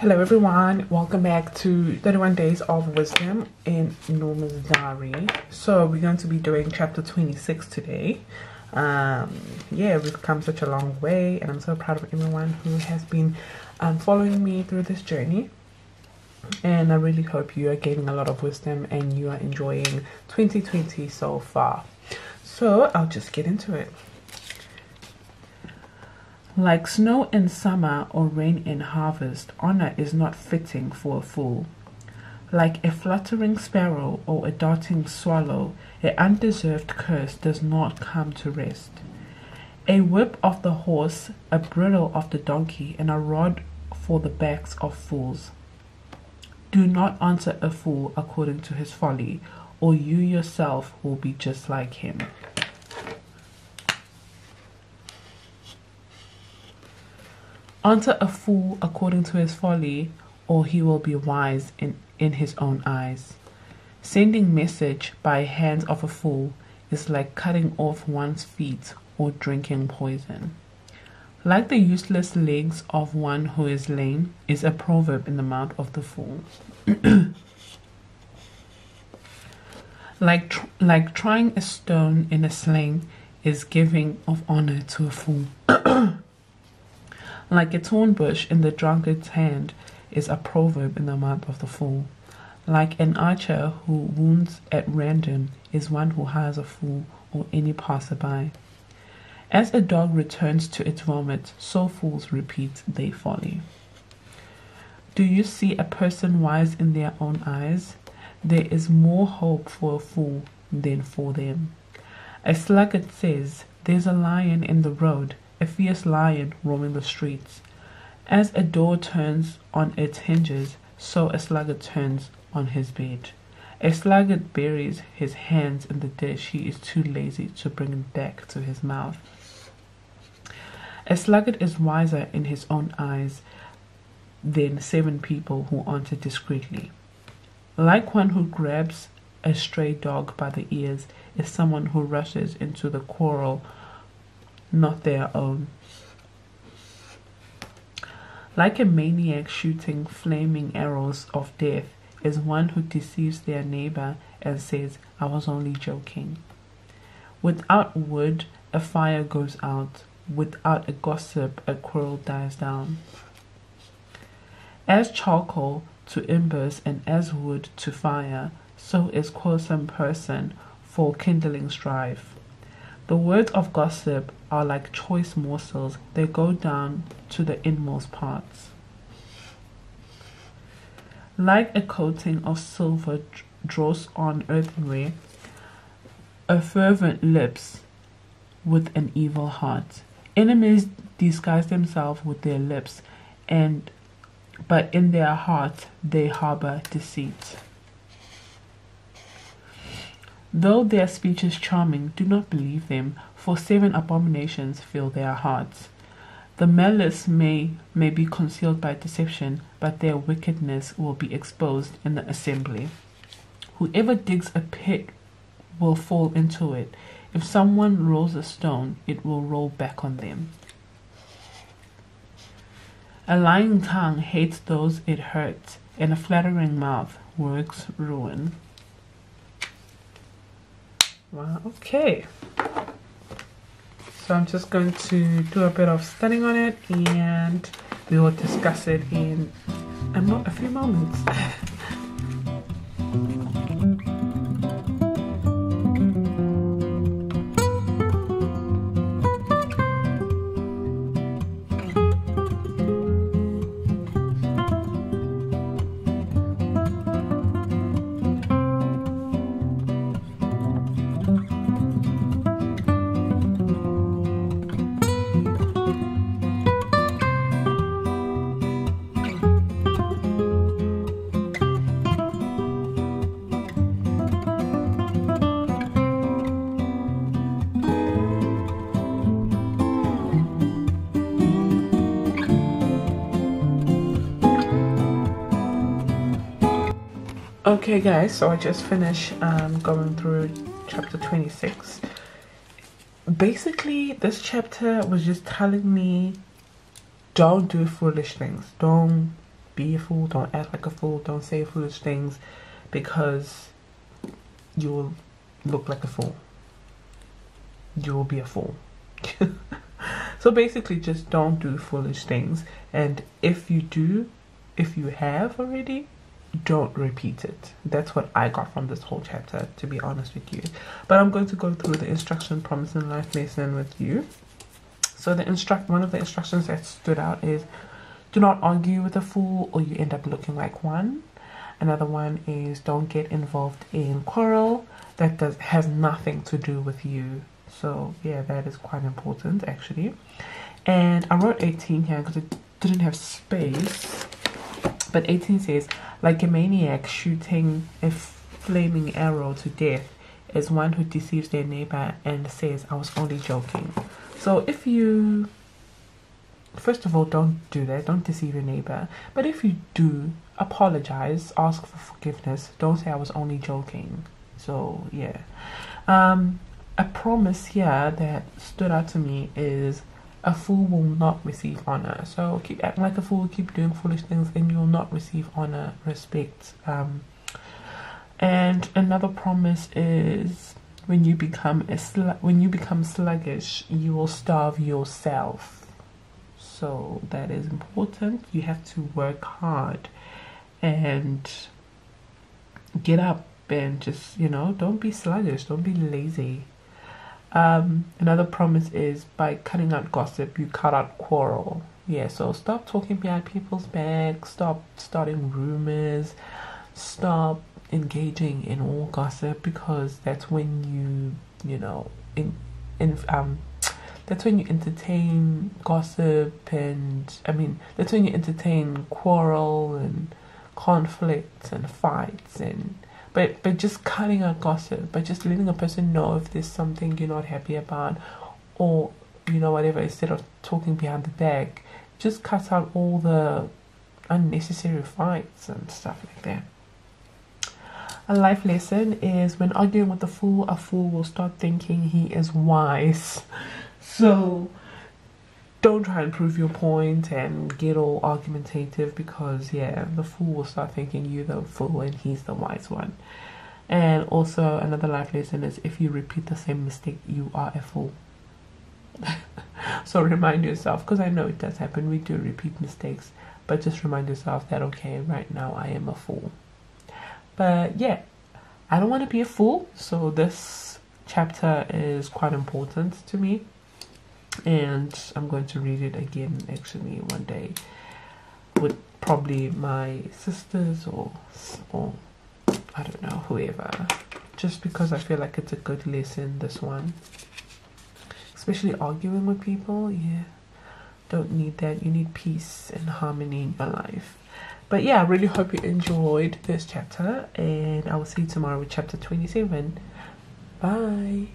Hello everyone, welcome back to 31 Days of Wisdom in Norma's Diary. So we're going to be doing chapter 26 today. Yeah, we've come such a long way and I'm so proud of everyone who has been following me through this journey. And I really hope you are gaining a lot of wisdom and you are enjoying 2020 so far. So I'll just get into it. Like snow in summer or rain in harvest, honor is not fitting for a fool. Like a fluttering sparrow or a darting swallow, an undeserved curse does not come to rest. A whip of the horse, a bridle of the donkey, and a rod for the backs of fools. Do not answer a fool according to his folly, or you yourself will be just like him. Answer a fool according to his folly, or he will be wise in his own eyes. Sending message by hands of a fool is like cutting off one's feet or drinking poison. Like the useless legs of one who is lame is a proverb in the mouth of the fool. Like trying a stone in a sling is giving of honor to a fool. Like a thorn bush in the drunkard's hand is a proverb in the mouth of the fool. Like an archer who wounds at random is one who hires a fool or any passerby. As a dog returns to its vomit, so fools repeat their folly. Do you see a person wise in their own eyes? There is more hope for a fool than for them. A sluggard says, "There's a lion in the road, a fierce lion roaming the streets." As a door turns on its hinges, so a sluggard turns on his bed. A sluggard buries his hands in the dish he is too lazy to bring it back to his mouth. A sluggard is wiser in his own eyes than 7 people who answer discreetly. Like one who grabs a stray dog by the ears is someone who rushes into the quarrel not their own. Like a maniac shooting flaming arrows of death is one who deceives their neighbor and says, "I was only joking." Without wood, a fire goes out. Without a gossip, a quarrel dies down. As charcoal to embers and as wood to fire, so is quarrelsome person for kindling strife. The words of gossip are like choice morsels, they go down to the inmost parts. Like a coating of silver draws on earthenware, a fervent lips with an evil heart. Enemies disguise themselves with their lips, but in their hearts they harbor deceit. Though their speech is charming, do not believe them, for 7 abominations fill their hearts. The malice may be concealed by deception, but their wickedness will be exposed in the assembly. Whoever digs a pit will fall into it. If someone rolls a stone, it will roll back on them. A lying tongue hates those it hurts, and a flattering mouth works ruin. Wow, okay. So I'm just going to do a bit of studying on it and we will discuss it in a few moments. Okay guys, so I just finished going through chapter 26. Basically, this chapter was just telling me don't do foolish things. Don't be a fool, don't act like a fool, don't say foolish things, because you'll look like a fool. You'll be a fool. So basically, just don't do foolish things, and if you do, if you have already, don't repeat it. That's what I got from this whole chapter, to be honest with you. But I'm going to go through the instruction, promise, and life lesson with you. So one of the instructions that stood out is, do not argue with a fool or you end up looking like one. Another one is, don't get involved in quarrel that has nothing to do with you. So yeah, that is quite important actually. And I wrote 18 here because it didn't have space. But 18 says, like a maniac shooting a flaming arrow to death is one who deceives their neighbor and says, I was only joking. So if you, first of all, don't do that. Don't deceive your neighbor. But if you do, apologize, ask for forgiveness. Don't say I was only joking. So yeah. A promise here that stood out to me is, a fool will not receive honor. So keep acting like a fool, keep doing foolish things, and you'll not receive honor, respect. And another promise is, when you become sluggish, you will starve yourself. So that is important. You have to work hard and get up and just, don't be sluggish, don't be lazy. Another promise is, by cutting out gossip, you cut out quarrel. Yeah, so stop talking behind people's backs, stop starting rumors, stop engaging in all gossip, because that's when that's when you entertain gossip, and that's when you entertain quarrel and conflicts and fights, and but just cutting out gossip, but just letting a person know if there's something you're not happy about, or whatever, instead of talking behind the back, just cut out all the unnecessary fights and stuff like that. A life lesson is, when arguing with a fool will start thinking he is wise. So don't try and prove your point and get all argumentative, because the fool will start thinking you're the fool and he's the wise one. And also another life lesson is, if you repeat the same mistake, you are a fool. So remind yourself, because I know it does happen, we do repeat mistakes, but just remind yourself that, okay, right now I am a fool. But yeah, I don't want to be a fool, so this chapter is quite important to me. And I'm going to read it again actually one day with probably my sisters or I don't know, whoever, just because I feel like it's a good lesson, this one, especially arguing with people. Don't need that. You need peace and harmony in your life. But yeah, I really hope you enjoyed this chapter, and I will see you tomorrow with chapter 27. Bye.